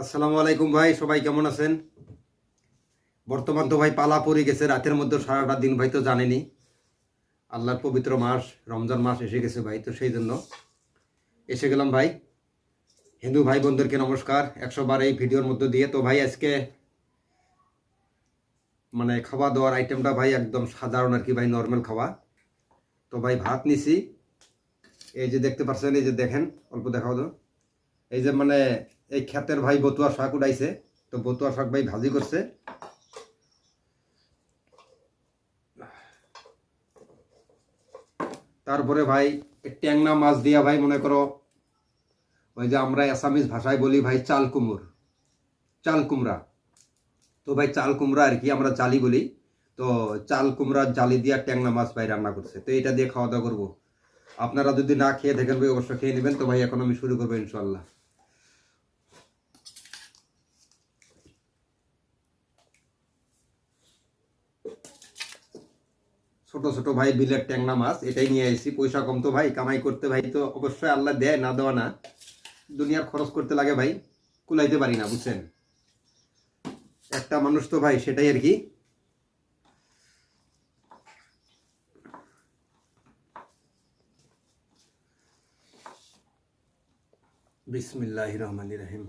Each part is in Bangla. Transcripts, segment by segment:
আসসালামু আলাইকুম ভাই, সবাই কেমন আছেন? বর্তমান তো ভাই পালা পড়ে গেছে, রাতের মধ্যে সারাটা দিন ভাই তো জানেনি। আল্লাহর পবিত্র মাস রমজান মাস এসে গেছে ভাই, তো সেই জন্য এসে গেলাম ভাই। হিন্দু ভাই বোনদেরকে নমস্কার 100 বার এই ভিডিওর মধ্যে দিয়ে। তো ভাই আজকে মানে খাওয়া দাওয়ার আইটেমটা ভাই একদম সাধারণ আর কি ভাই, নর্মাল খাওয়া। তো ভাই ভাত নিছি, এই যে দেখতে পাচ্ছেন, এই যে দেখেন, অল্প দেখাও তো। এই যে মানে এই ক্ষেতের ভাই বতুয়া শাক উঠাইছে, তো বতুয়া শাক ভাই ভাজি করছে। তারপরে ভাই ট্যাংনা মাছ দিয়া ভাই, মনে করো ওই যে আমরা আসামিজ ভাষায় বলি ভাই চাল কুমুর, চাল কুমড়া। তো ভাই চাল কুমড়া আর কি আমরা জালি বলি। তো চাল কুমড়ার জালি দিয়া ট্যাংনা মাছ ভাই রান্না করছে, তো এটা দিয়ে খাওয়া দাওয়া করবো। আপনারা যদি না খেয়ে দেখেন ভাই অবশ্যই খেয়ে নেবেন। তো ভাই এখন আমি শুরু করবো ইনশাল্লাহ। ছোট ছোট ভাই বিলের ট্যাংনা মাছ এটাই নিয়ে এসেছি। পয়সা কম তো ভাই, কামাই করতে ভাই তো অবশ্যই আল্লাহ দেয়, না দেওয়া না। দুনিয়ার খরচ করতে লাগে ভাই, কুলাইতে পারি না বুঝছেন, একটা মানুষ তো ভাই, সেটাই আর কি। বিসমিল্লাহির রহমানির রহিম।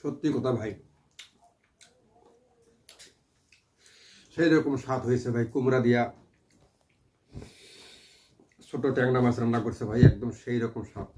সত্যি কথা ভাই, সেই রকম স্বাদ হয়েছে ভাই। কুমড়া দিয়া ছোট ট্যাংরা মাছ রান্না করছে ভাই, একদম সেই রকম স্বাদ।